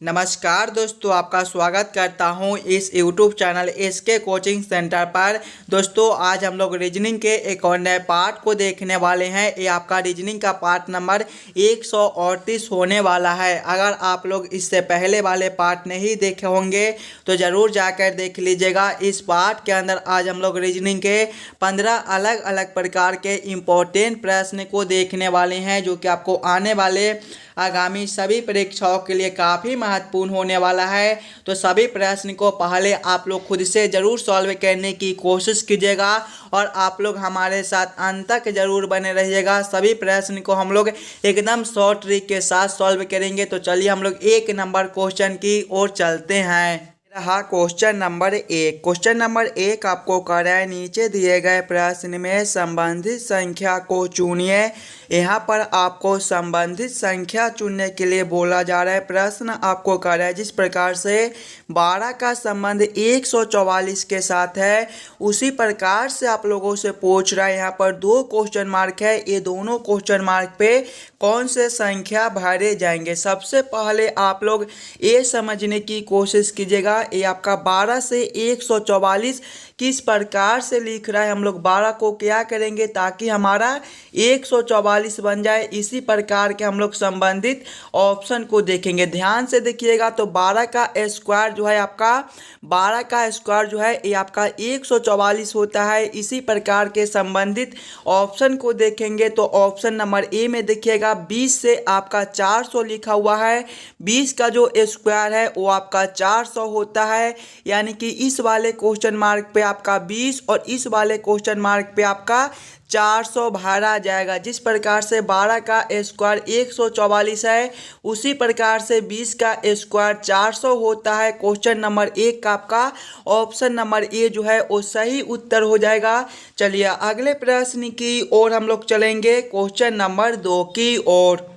नमस्कार दोस्तों, आपका स्वागत करता हूं इस YouTube channel SK coaching centre पर। दोस्तों, आज हम लोग रीजनिंग के एक और नए पार्ट को देखने वाले हैं। ये आपका रीजनिंग का पार्ट नंबर 138 होने वाला है। अगर आप लोग इससे पहले वाले पार्ट नहीं देखे होंगे तो ज़रूर जाकर देख लीजिएगा। इस पार्ट के अंदर आज हम लोग रीजनिंग के 15 अलग अलग प्रकार के इम्पोर्टेंट प्रश्न को देखने वाले हैं, जो कि आपको आने वाले आगामी सभी परीक्षाओं के लिए काफ़ी महत्वपूर्ण होने वाला है। तो सभी प्रश्न को पहले आप लोग खुद से ज़रूर सॉल्व करने की कोशिश कीजिएगा और आप लोग हमारे साथ अंत तक ज़रूर बने रहिएगा। सभी प्रश्न को हम लोग एकदम शॉर्ट ट्रिक के साथ सॉल्व करेंगे। तो चलिए हम लोग 1 नंबर क्वेश्चन की ओर चलते हैं। रहा क्वेश्चन नंबर 1। क्वेश्चन नंबर 1 आपको कर रहा है, नीचे दिए गए प्रश्न में संबंधित संख्या को चुनिए। यहाँ पर आपको संबंधित संख्या चुनने के लिए बोला जा रहा है। प्रश्न आपको कर रहा है जिस प्रकार से 12 का संबंध 144 के साथ है, उसी प्रकार से आप लोगों से पूछ रहा है। यहाँ पर 2 क्वेश्चन मार्क है। ये दोनों क्वेश्चन मार्क पे कौन से संख्या भरे जाएंगे। सबसे पहले आप लोग ये समझने की कोशिश कीजिएगा, ये आपका 12 से 144 किस प्रकार से लिख रहा है। हम लोग 12 को क्या करेंगे ताकि हमारा 144 बन जाए। इसी प्रकार के हम लोग संबंधित ऑप्शन को देखेंगे। ध्यान से देखिएगा तो 12 का स्क्वायर जो है आपका 12 का स्क्वायर जो है ये आपका 144 होता है। इसी प्रकार के संबंधित ऑप्शन को देखेंगे तो ऑप्शन नंबर ए में देखिएगा 20 से आपका 400 लिखा हुआ है। 20 का जो स्क्वायर है वो आपका 400 होता है, यानी कि इस वाले क्वेश्चन मार्क पे आपका 20 और इस वाले क्वेश्चन मार्क पे आपका 400 भरा जाएगा। जिस प्रकार से 12 का स्क्वायर 144 है, उसी प्रकार से 20 का स्क्वायर 400 होता है। क्वेश्चन नंबर 1 का आपका ऑप्शन नंबर ए जो है वो सही उत्तर हो जाएगा। चलिए अगले प्रश्न की ओर हम लोग चलेंगे, क्वेश्चन नंबर 2 की ओर।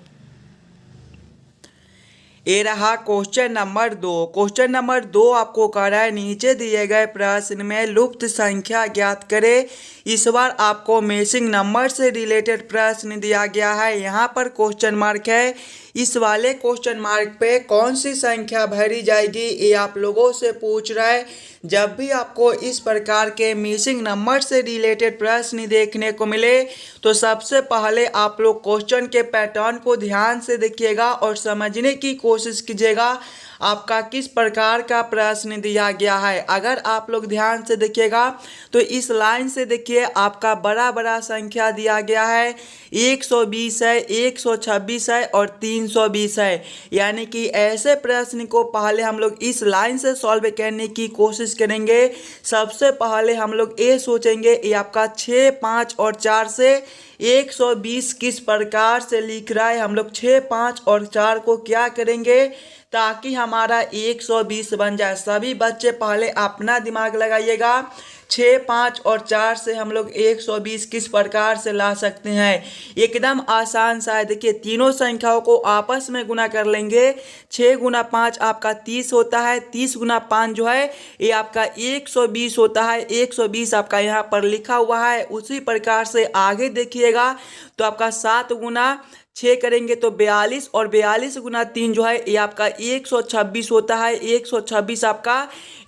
ये रहा क्वेश्चन नंबर 2। क्वेश्चन नंबर 2 आपको कह रहा है, नीचे दिए गए प्रश्न में लुप्त संख्या ज्ञात करें। इस बार आपको मिसिंग नंबर से रिलेटेड प्रश्न दिया गया है। यहाँ पर क्वेश्चन मार्क है। इस वाले क्वेश्चन मार्क पे कौन सी संख्या भरी जाएगी ये आप लोगों से पूछ रहा है। जब भी आपको इस प्रकार के मिसिंग नंबर से रिलेटेड प्रश्न देखने को मिले तो सबसे पहले आप लोग क्वेश्चन के पैटर्न को ध्यान से देखिएगा और समझने की कोशिश कीजिएगा आपका किस प्रकार का प्रश्न दिया गया है। अगर आप लोग ध्यान से देखिएगा तो इस लाइन से देखिए आपका बड़ा बड़ा संख्या दिया गया है। 120 है, 126 है और 320 है। यानी कि ऐसे प्रश्न को पहले हम लोग इस लाइन से सॉल्व करने की कोशिश करेंगे। सबसे पहले हम लोग ये सोचेंगे ये आपका 6, 5 और 4 से 120 किस प्रकार से लिख रहा है। हम लोग 6, 5 और 4 को क्या करेंगे ताकि हमारा 120 बन जाए। सभी बच्चे पहले अपना दिमाग लगाइएगा। 6, 5 और 4 से हम लोग 120 किस प्रकार से ला सकते हैं। एकदम आसान सा है। देखिए तीनों संख्याओं को आपस में गुना कर लेंगे। 6 गुना 5 आपका 30 होता है। 30 गुना 5 जो है ये आपका 120 होता है। 120 आपका यहाँ पर लिखा हुआ है। उसी प्रकार से आगे देखिएगा तो आपका 7 गुना 6 करेंगे तो 42 और 42 गुना 3 जो है ये आपका 126 होता है। 126 आपका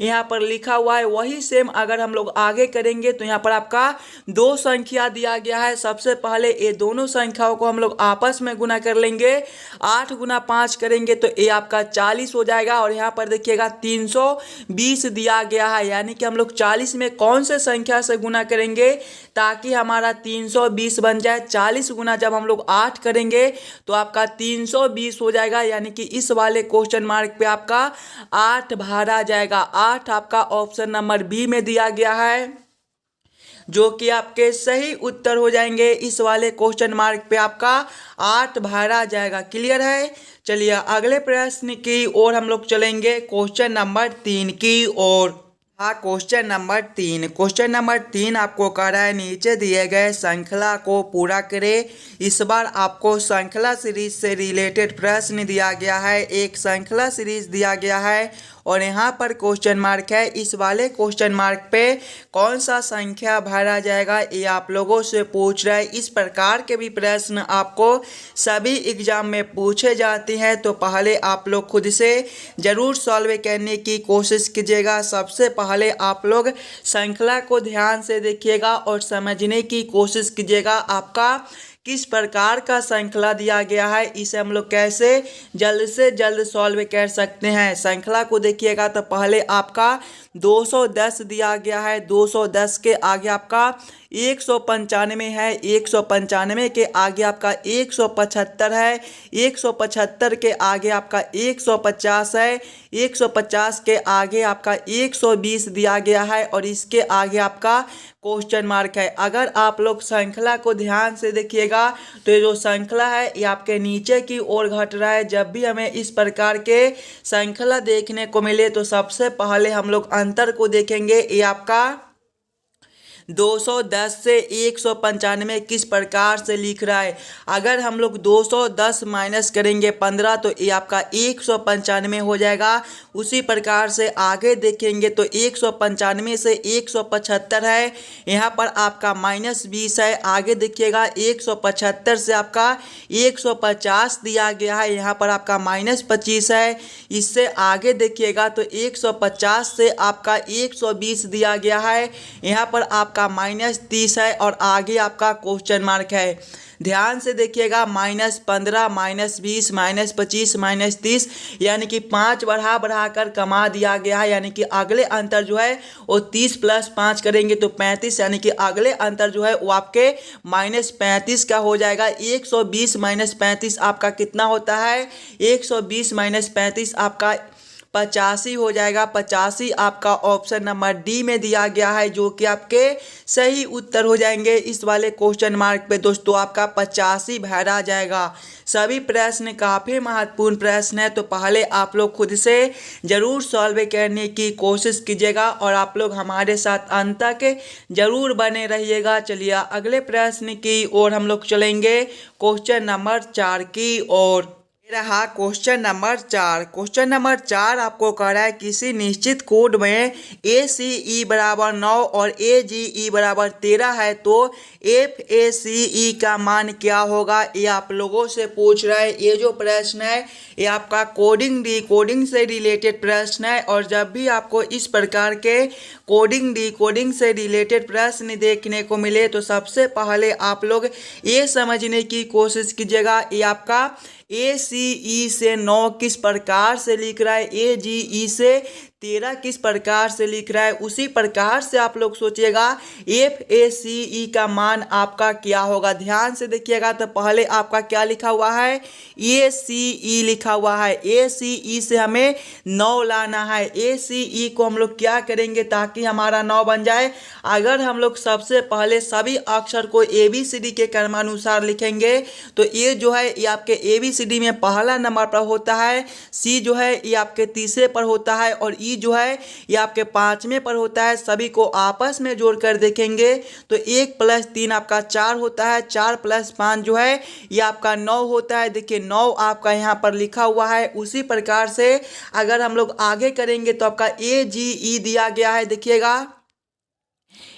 यहाँ पर लिखा हुआ है। वही सेम अगर हम लोग आगे करेंगे तो यहाँ पर आपका 2 संख्या दिया गया है। सबसे पहले ये दोनों संख्याओं को हम लोग आपस में गुना कर लेंगे। 8 गुना 5 करेंगे तो ये आपका 40 हो जाएगा और यहाँ पर देखिएगा 320 दिया गया है। यानी कि हम लोग 40 में कौन से संख्या से गुना करेंगे ताकि हमारा 320 बन जाए। 40 गुना जब हम लोग 8 करेंगे तो आपका 320 हो जाएगा। यानी कि इस वाले क्वेश्चन मार्क पे आपका 8 भरा जाएगा। 8 आपका ऑप्शन नंबर बी में दिया गया है, जो कि आपके सही उत्तर हो जाएंगे। इस वाले क्वेश्चन मार्क पे आपका 8 भरा जाएगा। क्लियर है। चलिए अगले प्रश्न की ओर हम लोग चलेंगे, क्वेश्चन नंबर 3 की ओर। Question number 3। क्वेश्चन नंबर 3 आपको कह रहा है, नीचे दिए गए श्रृंखला को पूरा करें। इस बार आपको श्रृंखला सीरीज से रिलेटेड प्रश्न दिया गया है। एक श्रृंखला सीरीज दिया गया है और यहाँ पर क्वेश्चन मार्क है। इस वाले क्वेश्चन मार्क पे कौन सा संख्या भरा जाएगा ये आप लोगों से पूछ रहा है। इस प्रकार के भी प्रश्न आपको सभी एग्जाम में पूछे जाते हैं, तो पहले आप लोग खुद से ज़रूर सॉल्व करने की कोशिश कीजिएगा। सबसे पहले आप लोग श्रृंखला को ध्यान से देखिएगा और समझने की कोशिश कीजिएगा आपका किस प्रकार का श्रृंखला दिया गया है, इसे हम लोग कैसे जल्द से जल्द सॉल्व कर सकते हैं। श्रृंखला को देखिएगा तो पहले आपका 210 दिया गया है, 210 के आगे आपका 195 है, 195 के आगे आपका 175 है, 175 के आगे आपका 150 है, 150 के आगे आपका 120 दिया गया है और इसके आगे आपका क्वेश्चन मार्क है। अगर आप लोग श्रृंखला को ध्यान से देखिएगा तो ये जो श्रृंखला है ये आपके नीचे की ओर घट रहा है। जब भी हमें इस प्रकार के श्रृंखला देखने को मिले तो सबसे पहले हम लोग अंतर को देखेंगे। ये आपका 210 से 195 किस प्रकार से लिख रहा है। अगर हम लोग 210 माइनस करेंगे 15 तो ये आपका 195 हो जाएगा। उसी प्रकार से आगे देखेंगे तो 195 से 175 है, यहाँ पर आपका -20 है। आगे देखिएगा 175 से आपका 150 दिया गया है, यहाँ पर आपका -25 है। इससे आगे देखिएगा तो 150 से आपका 120 दिया गया है, यहाँ पर आपका -30 है और आगे आपका क्वेश्चन मार्क है। ध्यान से देखिएगा -15, -20, -25, -30 यानी कि 5 बढ़ा कर कमा दिया गया है। यानी कि अगले अंतर जो है वो 30 + 5 करेंगे तो 35, यानी कि अगले अंतर जो है वो आपके -35 का हो जाएगा। 120 - 35 आपका कितना होता है, 120 - 35 आपका 85 हो जाएगा। 85 आपका ऑप्शन नंबर डी में दिया गया है, जो कि आपके सही उत्तर हो जाएंगे इस वाले क्वेश्चन मार्क पे। दोस्तों आपका 85 भरा जाएगा। सभी प्रश्न काफ़ी महत्वपूर्ण प्रश्न है, तो पहले आप लोग खुद से ज़रूर सॉल्व करने की कोशिश कीजिएगा और आप लोग हमारे साथ अंत तक ज़रूर बने रहिएगा। चलिए अगले प्रश्न की ओर हम लोग चलेंगे, क्वेश्चन नंबर 4 की ओर। रहा क्वेश्चन नंबर 4। क्वेश्चन नंबर 4 आपको कह रहा है किसी निश्चित कोड में ACE = 9 और AGE = 13 है तो FACE का मान क्या होगा, ये आप लोगों से पूछ रहा है। ये जो प्रश्न है ये आपका कोडिंग डिकोडिंग से रिलेटेड प्रश्न है और जब भी आपको इस प्रकार के कोडिंग डिकोडिंग से रिलेटेड प्रश्न देखने को मिले तो सबसे पहले आप लोग ये समझने की कोशिश कीजिएगा ये आपका ACE से 9 किस प्रकार से लिख रहा है, AGE से 13 किस प्रकार से लिख रहा है। उसी प्रकार से आप लोग सोचिएगा FACE का मान आपका क्या होगा। ध्यान से देखिएगा तो पहले आपका क्या लिखा हुआ है, ACE लिखा हुआ है। ACE से हमें 9 लाना है। ACE को हम लोग क्या करेंगे ताकि हमारा 9 बन जाए। अगर हम लोग सबसे पहले सभी अक्षर को ABCD के क्रमानुसार लिखेंगे तो ये जो है ये आपके ABCD में पहला नंबर पर होता है, C जो है ये आपके तीसरे पर होता है और E जो है ये आपके 5वें पर होता है। सभी को आपस में जोड़कर देखेंगे तो 1 + 3 आपका 4 होता है, 4 + 5 जो है ये आपका 9 होता है। देखिए 9 आपका यहाँ पर लिखा हुआ है। उसी प्रकार से अगर हम लोग आगे करेंगे तो आपका AGE दिया गया है। देखिएगा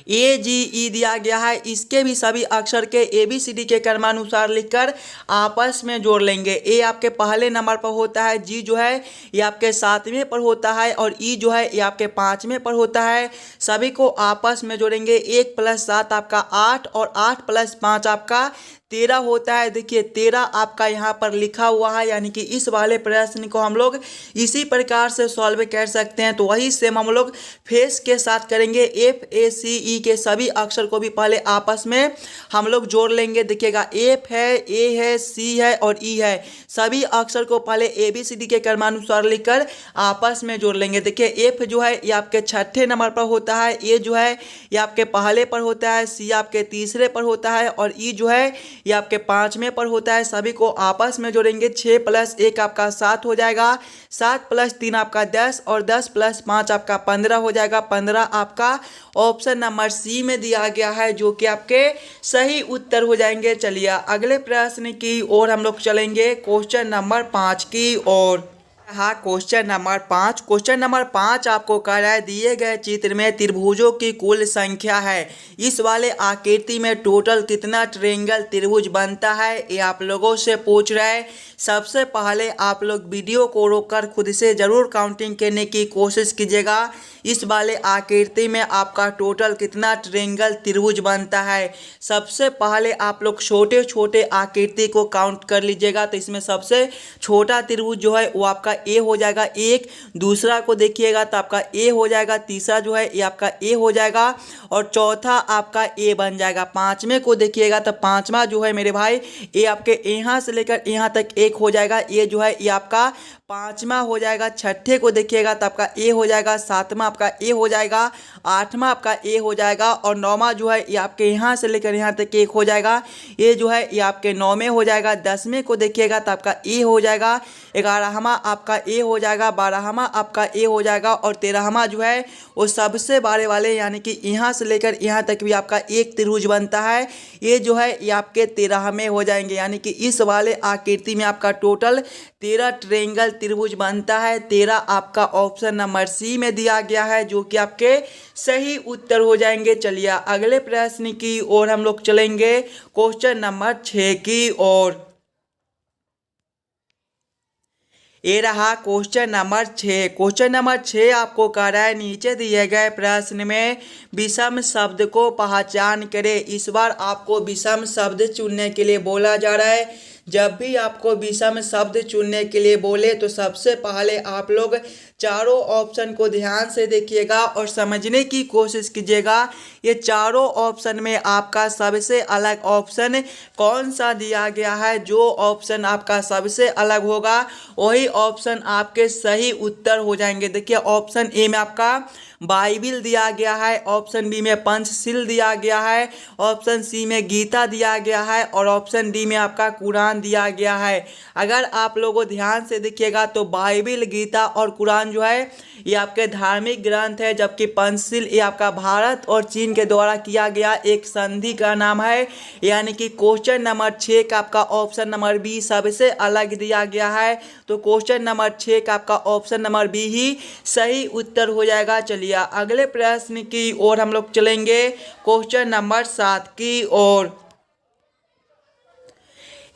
AGE दिया गया है, इसके भी सभी अक्षर के ABCD के क्रमानुसार लिखकर आपस में जोड़ लेंगे। A आपके पहले नंबर पर होता है, G जो है ये आपके 7वें पर होता है और E जो है ये आपके 5वें पर होता है। सभी को आपस में जोड़ेंगे। 1 + 7 आपका 8 और 8 + 5 आपका 13 होता है। देखिए 13 आपका यहाँ पर लिखा हुआ है, यानी कि इस वाले प्रश्न को हम लोग इसी प्रकार से सॉल्व कर सकते हैं। तो वही सेम हम लोग फेस के साथ करेंगे। FACE के सभी अक्षर को भी पहले आपस में हम लोग जोड़ लेंगे। देखिएगा F है, A है, C है और E है। सभी अक्षर को पहले ABCD के क्रमानुसार लिखकर आपस में जोड़ लेंगे। देखिए F जो है ये आपके 6ठे नंबर पर होता है, A जो है ये आपके पहले पर होता है, C आपके तीसरे पर होता है और E जो है ये आपके 5वें पर होता है। सभी को आपस में जोड़ेंगे। 6 + 1 आपका 7 हो जाएगा, 7 + 3 आपका 10 और 10 + 5 आपका 15 हो जाएगा। 15 आपका ऑप्शन नंबर C में दिया गया है, जो कि आपके सही उत्तर हो जाएंगे। चलिए अगले प्रश्न की ओर हम लोग चलेंगे, क्वेश्चन नंबर 5 की ओर। हाँ, क्वेश्चन नंबर 5। क्वेश्चन नंबर 5 आपको कह रहा है दिए गए चित्र में त्रिभुजों की कुल संख्या है। इस वाले आकृति में टोटल कितना ट्रायंगल त्रिभुज बनता है, ये आप लोगों से पूछ रहा है। सबसे पहले आप लोग वीडियो को रोककर खुद से ज़रूर काउंटिंग करने की कोशिश कीजिएगा। इस वाले आकृति में आपका टोटल कितना ट्रायंगल त्रिभुज बनता है। सबसे पहले आप लोग छोटे छोटे आकृति को काउंट कर लीजिएगा। तो इसमें सबसे छोटा त्रिभुज जो है वो आपका ए हो जाएगा एक, दूसरा को देखिएगा तो आपका ए हो जाएगा, तीसरा जो है ये आपका ए हो जाएगा और चौथा आपका ए बन जाएगा। पांचवें को देखिएगा तो पांचवा जो है मेरे भाई ये आपके यहाँ से लेकर यहाँ तक एक हो जाएगा, ये जो है ये आपका पांचवा हो जाएगा। छठे को देखिएगा तो आपका ए हो जाएगा, सातवां आपका ए हो जाएगा, आठवां आपका ए हो जाएगा और नौवां जो है ये आपके यहाँ से लेकर यहाँ तक एक हो जाएगा, ये जो है ये आपके नौवें हो जाएगा। दसवें को देखिएगा तो आपका ए हो जाएगा, ग्यारहवां आपका ए हो जाएगा, बारहवां आपका ए हो जाएगा और तेरहवां जो है वो सबसे बड़े वाले यानी कि यहाँ से लेकर यहाँ तक भी आपका एक त्रिभुज बनता है, ये जो है ये आपके 13वें हो जाएंगे। यानी कि इस वाले आकृति में आपका टोटल 13 ट्रायंगल त्रिभुज बनता है। 13 आपका ऑप्शन नंबर सी में दिया गया है जो कि आपके सही उत्तर हो जाएंगे। चलिए अगले प्रश्न की ओर हम लोग चलेंगे, क्वेश्चन नंबर 6 की ओर। ये रहा क्वेश्चन नंबर 6। क्वेश्चन नंबर 6 आपको कह रहा है नीचे दिए गए प्रश्न में विषम शब्द को पहचान करें। इस बार आपको विषम शब्द चुनने के लिए बोला जा रहा है। जब भी आपको विषम शब्द चुनने के लिए बोले तो सबसे पहले आप लोग चारों ऑप्शन को ध्यान से देखिएगा और समझने की कोशिश कीजिएगा। ये चारों ऑप्शन में आपका सबसे अलग ऑप्शन कौन सा दिया गया है। जो ऑप्शन आपका सबसे अलग होगा वही ऑप्शन आपके सही उत्तर हो जाएंगे। देखिए ऑप्शन ए में आपका बाइबिल दिया गया है, ऑप्शन बी में पंचशील दिया गया है, ऑप्शन सी में गीता दिया गया है और ऑप्शन डी में आपका कुरान दिया गया है। अगर आप लोगों ध्यान से देखिएगा तो बाइबिल, गीता और कुरान जो है ये आपके धार्मिक ग्रंथ है, जबकि पंचशील ये आपका भारत और चीन के द्वारा किया गया एक संधि का नाम है। यानी कि क्वेश्चन नंबर 6 का आपका ऑप्शन नंबर बी सबसे अलग दिया गया है। तो क्वेश्चन नंबर 6 का आपका ऑप्शन नंबर बी ही सही उत्तर हो जाएगा। चलिए अगले प्रश्न की ओर हम लोग चलेंगे, क्वेश्चन नंबर 7 की ओर।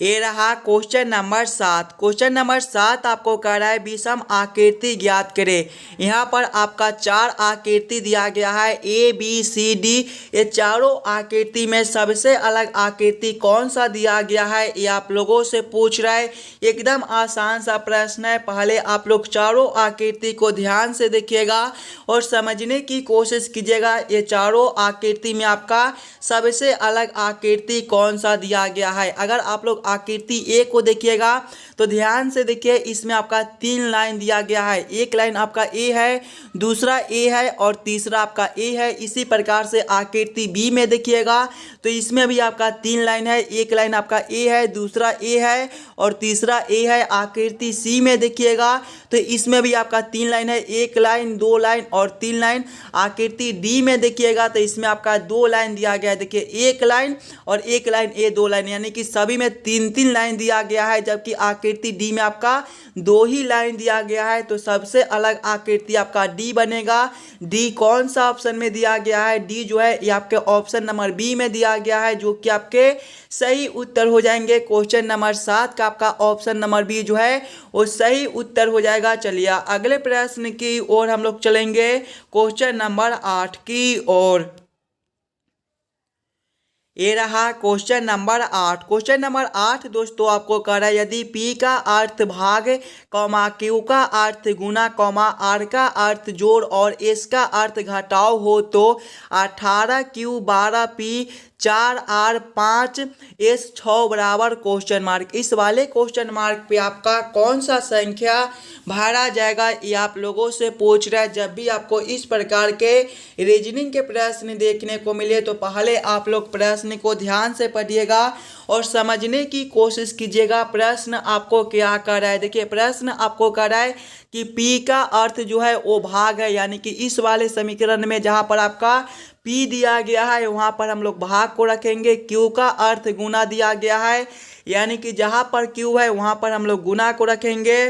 ये रहा क्वेश्चन नंबर 7। क्वेश्चन नंबर 7 आपको कह रहा है विषम आकृति ज्ञात करें। यहाँ पर आपका 4 आकृति दिया गया है ए बी सी डी। ये चारों आकृति में सबसे अलग आकृति कौन सा दिया गया है ये आप लोगों से पूछ रहा है। एकदम आसान सा प्रश्न है। पहले आप लोग चारों आकृति को ध्यान से देखिएगा और समझने की कोशिश कीजिएगा। ये चारों आकृति में आपका सबसे अलग आकृति कौन सा दिया गया है। अगर आप लोग आकृति ए को देखिएगा तो ध्यान से देखिए, इसमें आपका 3 लाइन दिया गया है। एक लाइन आपका ए है, दूसरा ए है और तीसरा आपका ए है। इसी प्रकार से आकृति बी में देखिएगा तो इसमें भी आपका 3 लाइन है। एक लाइन आपका ए है, दूसरा ए है और तीसरा ए है। आकृति सी में देखिएगा तो इसमें भी आपका 3 लाइन है, एक लाइन, 2 लाइन और 3 लाइन। आकृति डी में देखिएगा तो इसमें आपका 2 लाइन दिया गया है। देखिए एक लाइन और एक लाइन, ए 2 लाइन, यानी कि सभी में 3-3 लाइन दिया गया है, जबकि आकृति डी में आपका 2 ही लाइन दिया गया है। तो सबसे अलग आकृति आपका डी बनेगा। डी कौन सा ऑप्शन में दिया गया है? डी जो है ये आपके ऑप्शन नंबर बी में दिया गया है, जो कि आपके सही उत्तर हो जाएंगे। क्वेश्चन नंबर 7 का आपका ऑप्शन नंबर बी जो है वो सही उत्तर हो जाएगा। चलिए अगले प्रश्न की ओर हम लोग चलेंगे, क्वेश्चन नंबर 8 की ओर। ये रहा क्वेश्चन नंबर 8। क्वेश्चन नंबर 8 दोस्तों आपको कह रहा है यदि P का अर्थ भाग, Q का अर्थ गुना, R का अर्थ जोड़ और S का अर्थ घटाव हो तो 18Q 12P 4R 5S 6 बराबर क्वेश्चन मार्क। इस वाले क्वेश्चन मार्क पे आपका कौन सा संख्या भरा जाएगा ये आप लोगों से पूछ रहा है। जब भी आपको इस प्रकार के रीजनिंग के प्रश्न देखने को मिले तो पहले आप लोग प्रश्न को ध्यान से पढ़िएगा और समझने की कोशिश कीजिएगा प्रश्न आपको क्या कर रहा है। देखिए प्रश्न आपको कर रहा है कि P का अर्थ जो है वो भाग है, यानी कि इस वाले समीकरण में जहाँ पर आपका P दिया गया है वहाँ पर हम लोग भाग को रखेंगे। Q का अर्थ गुना दिया गया है, यानी कि जहाँ पर Q है वहाँ पर हम लोग गुना को रखेंगे।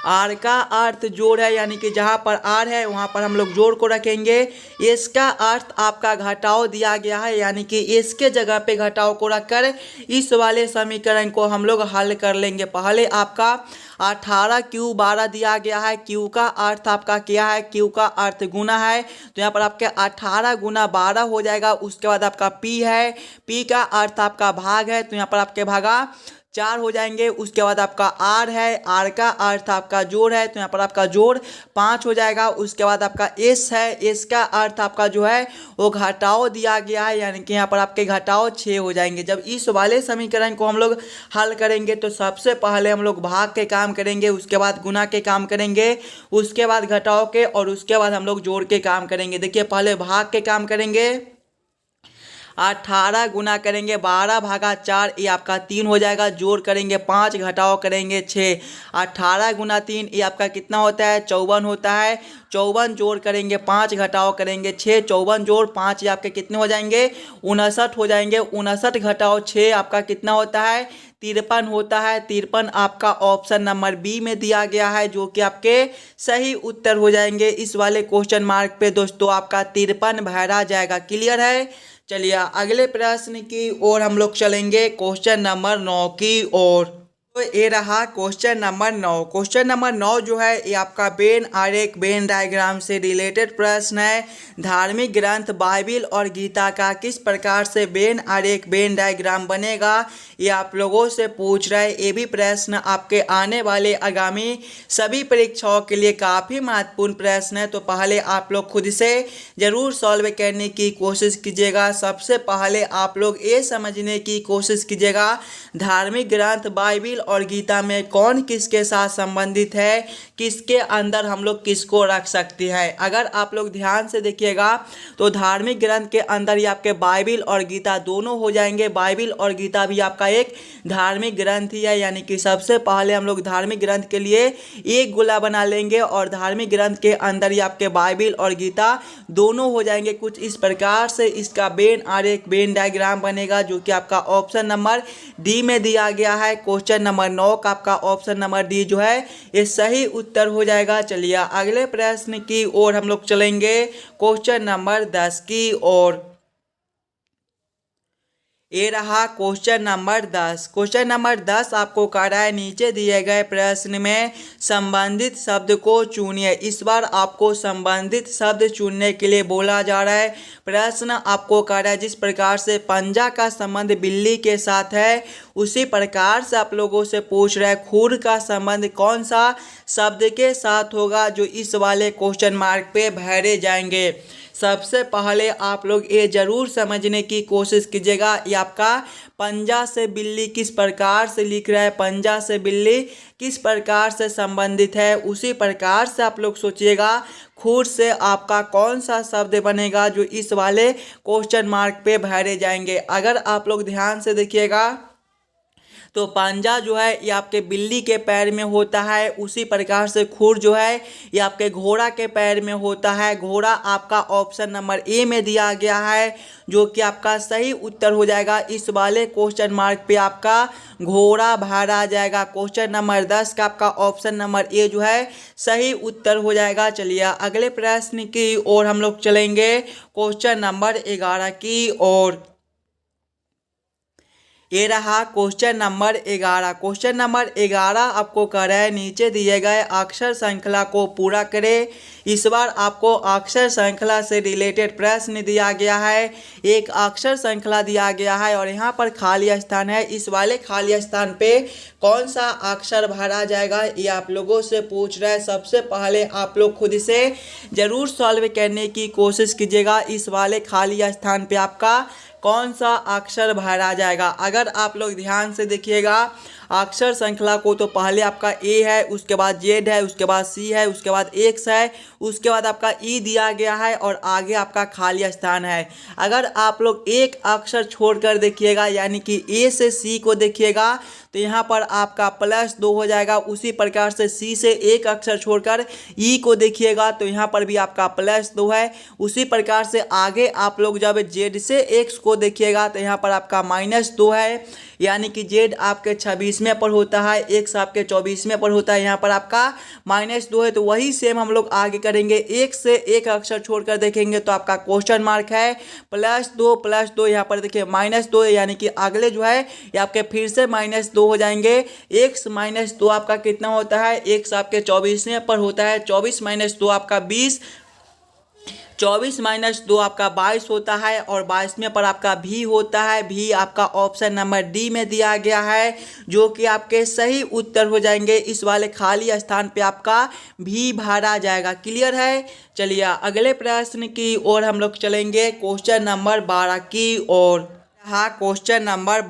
आर का अर्थ जोड़ है, यानी कि जहाँ पर आर है वहाँ पर हम लोग जोड़ को रखेंगे। इसका अर्थ आपका घटाव दिया गया है, यानी कि इसके जगह पे घटाव को रखकर इस वाले समीकरण को हम लोग हल कर लेंगे। पहले आपका 18 क्यू 12 दिया गया है। क्यू का अर्थ आपका क्या है? क्यू का अर्थ गुना है, तो यहाँ पर आपके 18 गुना 12 हो जाएगा। उसके बाद आपका पी है, पी का अर्थ आपका भाग है, तो यहाँ पर आपके भागा 4 हो जाएंगे। उसके बाद आपका आर है, आर का अर्थ आपका जोड़ है, तो यहाँ पर आपका जोड़ 5 हो जाएगा। उसके बाद आपका एस है, एस का अर्थ आपका जो है वो घटाव दिया गया है, यानी कि यहाँ पर आपके घटाव 6 हो जाएंगे। जब इस वाले समीकरण को हम लोग हल करेंगे तो सबसे पहले हम लोग भाग के काम करेंगे, उसके बाद गुना के काम करेंगे, उसके बाद घटाव के, और उसके बाद हम लोग जोड़ के काम करेंगे। देखिए पहले भाग के काम करेंगे। 18 गुना करेंगे 12 भागा 4, ये आपका 3 हो जाएगा। जोड़ करेंगे 5, घटाव करेंगे 6। 18 गुना 3 ये आपका कितना होता है? 54 होता है। 54 जोड़ करेंगे 5, घटाव करेंगे 6। 54 जोड़ 5 ये आपके कितने हो जाएंगे? 59 हो जाएंगे। 59 घटाव 6 आपका कितना होता है? 53 होता है। 53 आपका ऑप्शन नंबर बी में दिया गया है, जो कि आपके सही उत्तर हो जाएंगे। इस वाले क्वेश्चन मार्क पे दोस्तों आपका 53 भरा जाएगा। क्लियर है? चलिए अगले प्रश्न की ओर हम लोग चलेंगे, क्वेश्चन नंबर 9 की ओर। तो ये रहा क्वेश्चन नंबर 9। क्वेश्चन नंबर 9 जो है ये आपका वेन आरेख वेन डायग्राम से रिलेटेड प्रश्न है। धार्मिक ग्रंथ बाइबिल और गीता का किस प्रकार से वेन आरेख वेन डायग्राम बनेगा, ये आप लोगों से पूछ रहा है। ये भी प्रश्न आपके आने वाले आगामी सभी परीक्षाओं के लिए काफ़ी महत्वपूर्ण प्रश्न है, तो पहले आप लोग खुद से ज़रूर सॉल्व करने की कोशिश कीजिएगा। सबसे पहले आप लोग ये समझने की कोशिश कीजिएगा धार्मिक ग्रंथ बाइबिल और गीता में कौन किसके साथ संबंधित है, किसके अंदर हम लोग किसको रख सकते हैं। अगर आप लोग ध्यान से देखिएगा तो धार्मिक ग्रंथ के अंदर ये आपके बाइबिल और गीता दोनों हो जाएंगे। बाइबिल और गीता भी आपका एक धार्मिक ग्रंथ ही है, यानी कि सबसे पहले हम लोग धार्मिक ग्रंथ के लिए एक गोला बना लेंगे और धार्मिक ग्रंथ के अंदर ये आपके बाइबिल और गीता दोनों हो जाएंगे। कुछ इस प्रकार से इसका वेन आरेख वेन डायग्राम बनेगा, जो कि आपका ऑप्शन नंबर डी में दिया गया है। क्वेश्चन नंबर 9 का आपका ऑप्शन नंबर डी जो है ये सही उत्तर हो जाएगा। चलिए अगले प्रश्न की ओर हम लोग चलेंगे, क्वेश्चन नंबर 10 की ओर। ये रहा क्वेश्चन नंबर 10। क्वेश्चन नंबर 10 आपको कह रहा है नीचे दिए गए प्रश्न में संबंधित शब्द को चुनिए। इस बार आपको संबंधित शब्द चुनने के लिए बोला जा रहा है। प्रश्न आपको कह रहा है जिस प्रकार से पंजा का संबंध बिल्ली के साथ है, उसी प्रकार से आप लोगों से पूछ रहा है खुर का संबंध कौन सा शब्द के साथ होगा, जो इस वाले क्वेश्चन मार्क पे भरे जाएंगे। सबसे पहले आप लोग ये जरूर समझने की कोशिश कीजिएगा ये आपका पंजा से बिल्ली किस प्रकार से लिख रहा है, पंजा से बिल्ली किस प्रकार से संबंधित है, उसी प्रकार से आप लोग सोचिएगा खुर से आपका कौन सा शब्द बनेगा, जो इस वाले क्वेश्चन मार्क पे भरे जाएंगे। अगर आप लोग ध्यान से देखिएगा तो पंजा जो है ये आपके बिल्ली के पैर में होता है, उसी प्रकार से खुर जो है ये आपके घोड़ा के पैर में होता है। घोड़ा आपका ऑप्शन नंबर ए में दिया गया है, जो कि आपका सही उत्तर हो जाएगा। इस वाले क्वेश्चन मार्क पे आपका घोड़ा भरा जाएगा। क्वेश्चन नंबर 10 का आपका ऑप्शन नंबर ए जो है सही उत्तर हो जाएगा। चलिए अगले प्रश्न की ओर हम लोग चलेंगे, क्वेश्चन नंबर 11 की ओर। ये रहा क्वेश्चन नंबर 11। क्वेश्चन नंबर 11 आपको कह रहा है नीचे दिए गए अक्षर श्रृंखला को पूरा करें। इस बार आपको अक्षर श्रृंखला से रिलेटेड प्रश्न दिया गया है। एक अक्षर श्रृंखला दिया गया है और यहाँ पर खाली स्थान है। इस वाले खाली स्थान पे कौन सा अक्षर भरा जाएगा, ये आप लोगों से पूछ रहा है। सबसे पहले आप लोग खुद से ज़रूर सॉल्व करने की कोशिश कीजिएगा इस वाले खाली स्थान पे आपका कौन सा अक्षर भरा जाएगा। अगर आप लोग ध्यान से देखिएगा अक्षर श्रृंखला को, तो पहले आपका ए है, उसके बाद जेड है, उसके बाद सी है, उसके बाद एक्स है, उसके बाद आपका ई दिया गया है और आगे आपका खाली स्थान है। अगर आप लोग एक अक्षर छोड़कर देखिएगा, यानी कि ए से सी को देखिएगा, तो यहाँ पर आपका +2 हो जाएगा। उसी प्रकार से सी से एक अक्षर छोड़कर ई को देखिएगा, तो यहाँ पर भी आपका +2 है। उसी प्रकार से आगे आप लोग जब जेड से एक्स को देखिएगा, तो यहाँ पर आपका -2 है। यानी कि जेड आपके 26वें पर होता है, एक्स आपके 24वें पर होता है। यहाँ पर आपका -2 है, तो वही सेम हम लोग आगे करेंगे। एक से एक अक्षर छोड़कर देखेंगे तो आपका क्वेश्चन मार्क है, +2 यहाँ पर देखिए -2, यानी कि अगले जो है ये आपके फिर से -2 हो जाएंगे। x -2 आपका कितना होता है, x आपके 24वें पर होता है, 24 - 2 आपका 20, 24 - 2 आपका 22 होता है, और 22वें पर आपका भी होता है। भी आपका ऑप्शन नंबर डी में दिया गया है, जो कि आपके सही उत्तर हो जाएंगे। इस वाले खाली स्थान पे आपका भी भरा जाएगा। क्लियर है? चलिए अगले प्रश्न की ओर हम लोग चलेंगे, क्वेश्चन नंबर 12 की ओर। हाँ, क्वेश्चन नंबर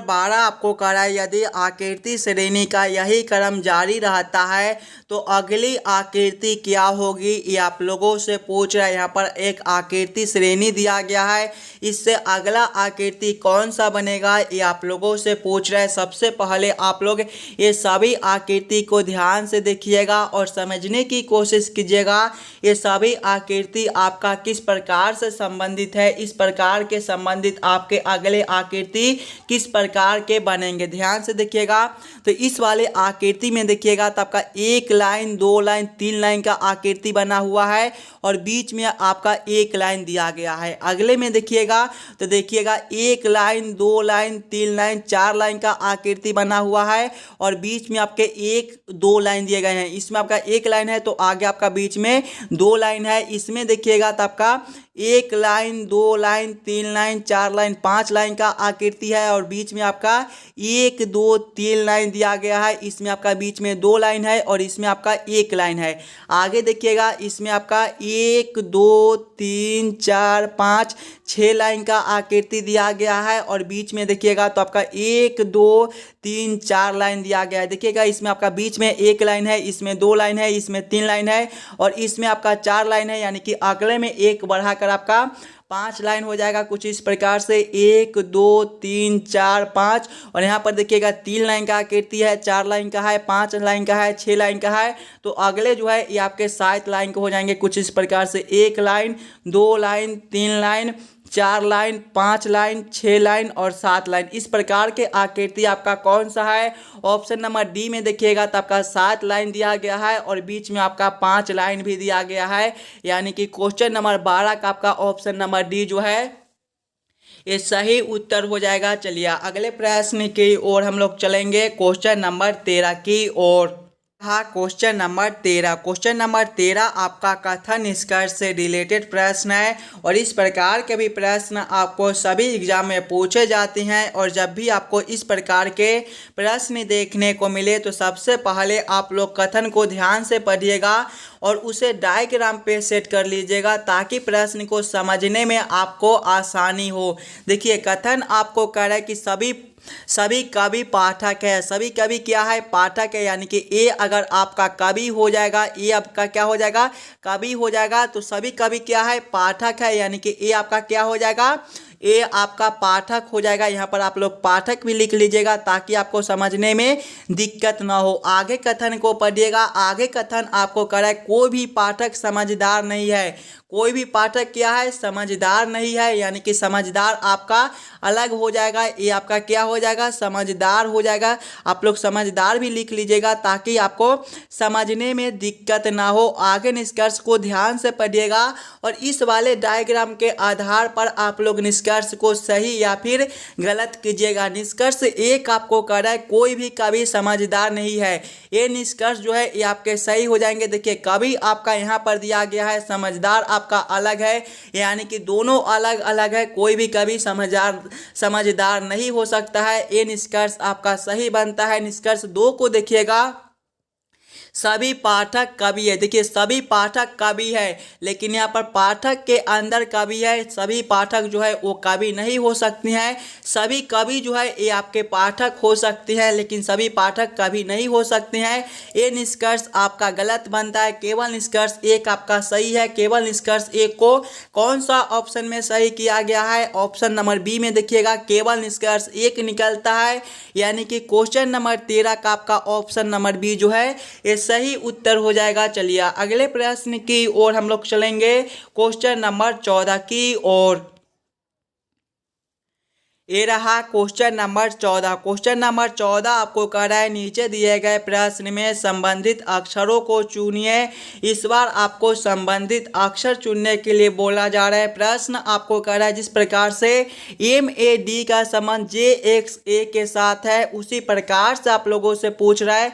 12 आपको कह रहा है, यदि आकृति श्रेणी का यही क्रम जारी रहता है तो अगली आकृति क्या होगी, ये आप लोगों से पूछ रहा है। यहाँ पर एक आकृति श्रेणी दिया गया है, इससे अगला आकृति कौन सा बनेगा ये आप लोगों से पूछ रहा है। सबसे पहले आप लोग ये सभी आकृति को ध्यान से देखिएगा और समझने की कोशिश कीजिएगा। ये सभी आकृति आपका किस प्रकार से संबंधित है, इस प्रकार के संबंधित आपके अगले आकृति किस प्रकार के बनेंगे, ध्यान से देखिएगा। तो इस वाले आकृति में देखिएगा तो आपका 1 लाइन, 2 लाइन, 3 लाइन का आकृति बना हुआ है, और बीच में आपका 1 लाइन दिया गया है। अगले में देखिएगा तो देखिएगा 1 लाइन, 2 लाइन, 3 लाइन, 4 लाइन का आकृति बना हुआ है, और बीच में आपके 1-2 लाइन दिए गए हैं। इसमें आपका 1 लाइन है तो आगे आपका बीच में 2 लाइन है। इसमें देखिएगा तो आपका 1 line, 2 line, 3 line, 4 line, 5 line का आकृति है, और बीच में आपका 1, 2, 3 लाइन दिया गया है। इसमें आपका बीच में 2 लाइन है, और इसमें आपका 1 लाइन है। आगे देखिएगा इसमें आपका 1, 2, 3, 4, 5, 6 लाइन का आकृति दिया गया है, और बीच में देखिएगा तो आपका 1, 2, 3, 4 लाइन दिया गया है। देखिएगा इसमें आपका बीच में 1 लाइन है, इसमें 2 लाइन है, इसमें 3 लाइन है, और इसमें आपका 4 लाइन है, यानी कि अगले में 1 बढ़ाकर आपका 5 लाइन हो जाएगा। कुछ इस प्रकार से 1, 2, 3, 4, 5, और यहाँ पर देखिएगा 3 लाइन का आकृति है, 4 लाइन का है, 5 लाइन का है, 6 लाइन का है। तो अगले जो है ये आपके 7 लाइन के हो जाएंगे। कुछ इस प्रकार से 1 line, 2 line, 3 line, 4 line, 5 line, 6 line और 7 लाइन। इस प्रकार के आकृति आपका कौन सा है? ऑप्शन नंबर डी में देखिएगा तो आपका 7 लाइन दिया गया है, और बीच में आपका 5 लाइन भी दिया गया है, यानी कि क्वेश्चन नंबर 12 का आपका ऑप्शन नंबर डी जो है ये सही उत्तर हो जाएगा। चलिए अगले प्रश्न की ओर हम लोग चलेंगे, क्वेश्चन नंबर 13 की ओर। हाँ, क्वेश्चन नंबर 13 आपका कथन निष्कर्ष से रिलेटेड प्रश्न है, और इस प्रकार के भी प्रश्न आपको सभी एग्जाम में पूछे जाते हैं। और जब भी आपको इस प्रकार के प्रश्न देखने को मिले तो सबसे पहले आप लोग कथन को ध्यान से पढ़िएगा और उसे डायग्राम पे सेट कर लीजिएगा, ताकि प्रश्न को समझने में आपको आसानी हो। देखिए कथन आपको कह रहा है कि सभी कवि पाठक है। सभी कवि क्या है? पाठक है, यानी कि ए अगर आपका कवि हो जाएगा, ए आपका क्या हो जाएगा? कवि हो जाएगा। तो सभी कवि क्या है? पाठक है, यानी कि ए आपका क्या हो जाएगा? ए आपका पाठक हो जाएगा। यहाँ पर आप लोग पाठक भी लिख लीजिएगा, ताकि आपको समझने में दिक्कत ना हो। आगे कथन को पढ़िएगा। आगे कथन आपको कह रहा है कोई भी पाठक समझदार नहीं है। कोई भी पाठक क्या है? समझदार नहीं है, यानी कि समझदार आपका अलग हो जाएगा। ये आपका क्या हो जाएगा? समझदार हो जाएगा। आप लोग समझदार भी लिख लीजिएगा, ताकि आपको समझने में दिक्कत ना हो। आगे निष्कर्ष को ध्यान से पढ़िएगा, और इस वाले डायग्राम के आधार पर आप लोग निष्कर्ष को सही या फिर गलत कीजिएगा। निष्कर्ष एक आपको कह रहा है कोई भी कवि समझदार नहीं है। ये निष्कर्ष जो है ये आपके सही हो जाएंगे। देखिए कवि आपका यहाँ पर दिया गया है, समझदार आपका अलग है, यानी कि दोनों अलग अलग है। कोई भी कवि समझदार नहीं हो सकता है। ये निष्कर्ष आपका सही बनता है। निष्कर्ष 2 को देखिएगा, सभी पाठक कवि है। देखिए सभी पाठक कवि है, लेकिन यहाँ पर पाठक के अंदर कवि है। सभी पाठक जो है वो कवि नहीं हो सकते हैं। सभी कवि जो है ये आपके पाठक हो सकते हैं, लेकिन सभी पाठक कवि नहीं हो सकते हैं। ये निष्कर्ष आपका गलत बनता है। केवल निष्कर्ष 1 आपका सही है। केवल निष्कर्ष 1 को कौन सा ऑप्शन में सही किया गया है? ऑप्शन नंबर बी में देखिएगा, केवल निष्कर्ष 1 निकलता है, यानी कि क्वेश्चन नंबर 13 का आपका ऑप्शन नंबर बी जो है ये सही उत्तर हो जाएगा। चलिए अगले प्रश्न की ओर हम लोग चलेंगे, क्वेश्चन नंबर 14 की ओर। ये रहा क्वेश्चन नंबर 14। क्वेश्चन नंबर 14 आपको कह रहा है नीचे दिए गए प्रश्न में संबंधित अक्षरों को चुनिए। इस बार आपको संबंधित अक्षर चुनने के लिए बोला जा रहा है। प्रश्न आपको कह रहा है जिस प्रकार से MAD का संबंध JXA के साथ है उसी प्रकार से आप लोगों से पूछ रहा है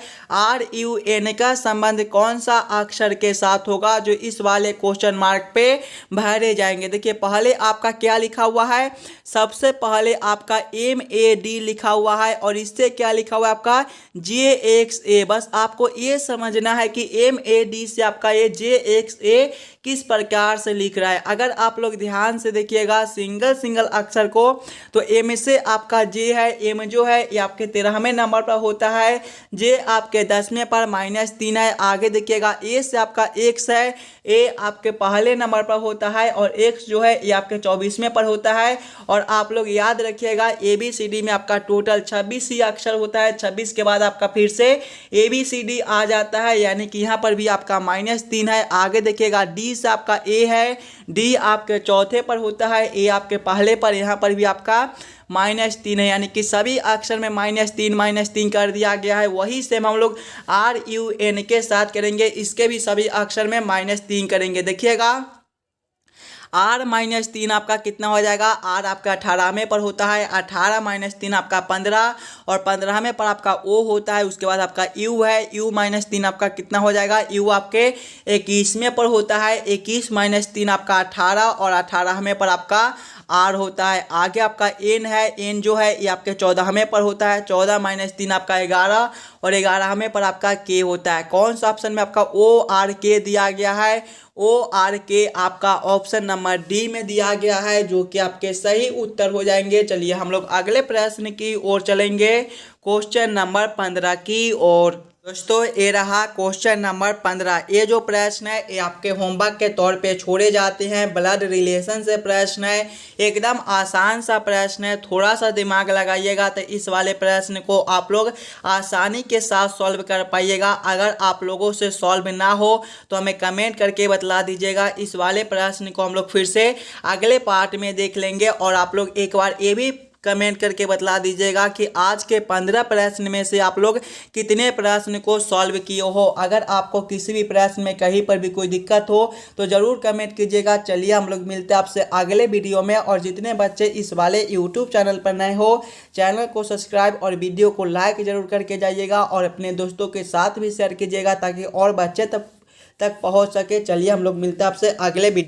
RUN का संबंध कौन सा अक्षर के साथ होगा, जो इस वाले क्वेश्चन मार्क पे भरे जाएंगे। देखिए पहले आपका क्या लिखा हुआ है, सबसे पहले आपका MAD लिखा हुआ है और इससे क्या लिखा हुआ है आपका JXA। बस आपको ये समझना है कि MAD से आपका ये JXA किस प्रकार से लिख रहा है। अगर आप लोग ध्यान से देखिएगा सिंगल अक्षर को, तो M से आपका J है, M जो है ये आपके 13वें नंबर पर होता है, J आपके 10वें पर -3 है। आगे देखिएगा A से आपका X है, A आपके पहले नंबर पर होता है और X जो है ये आपके 24वें पर होता है। और आप लोग याद रखिएगा ABCD में आपका टोटल 26 ही अक्षर होता है। 26 के बाद आपका फिर से ABCD आ जाता है, यानी कि यहाँ पर भी आपका -3 है। आगे देखिएगा D से आपका A है, D आपके चौथे पर होता है, A आपके पहले पर, यहाँ पर भी आपका -3 है, यानी कि सभी अक्षर में -3 कर दिया गया है। वही सेम हम लोग RUN के साथ करेंगे, इसके भी सभी अक्षर में -3 करेंगे। देखिएगा R-3 आपका कितना हो जाएगा, R आपका 18वें पर होता है, 18 - 3 आपका 15 और 15वें पर आपका O होता है। उसके बाद आपका U है, U -3 आपका कितना हो जाएगा, U आपके 21वें पर होता है, 21 - 3 आपका 18 और 18वें पर आपका R होता है। आगे आपका N है, N जो है ये आपके 14वें पर होता है, 14 - 3 आपका 11 और 11वें पर आपका K होता है। कौन सा ऑप्शन में आपका ORK दिया गया है, ORK आपका ऑप्शन नंबर D में दिया गया है, जो कि आपके सही उत्तर हो जाएंगे। चलिए हम लोग अगले प्रश्न की ओर चलेंगे, क्वेश्चन नंबर 15 की ओर। दोस्तों ये रहा क्वेश्चन नंबर 15। ये जो प्रश्न है ये आपके होमवर्क के तौर पे छोड़े जाते हैं, ब्लड रिलेशन से प्रश्न है, एकदम आसान सा प्रश्न है। थोड़ा सा दिमाग लगाइएगा तो इस वाले प्रश्न को आप लोग आसानी के साथ सॉल्व कर पाइएगा। अगर आप लोगों से सॉल्व ना हो तो हमें कमेंट करके बतला दीजिएगा। इस वाले प्रश्न को हम लोग फिर से अगले पार्ट में देख लेंगे और आप लोग एक बार ये भी कमेंट करके बतला दीजिएगा कि आज के 15 प्रश्न में से आप लोग कितने प्रश्न को सॉल्व किए हो। अगर आपको किसी भी प्रश्न में कहीं पर भी कोई दिक्कत हो तो ज़रूर कमेंट कीजिएगा। चलिए हम लोग मिलते हैं आपसे अगले वीडियो में। और जितने बच्चे इस वाले यूट्यूब चैनल पर नए हो, चैनल को सब्सक्राइब और वीडियो को लाइक ज़रूर करके जाइएगा और अपने दोस्तों के साथ भी शेयर कीजिएगा ताकि और बच्चे तक पहुँच सके। चलिए हम लोग मिलते हैं आपसे अगले वीडियो।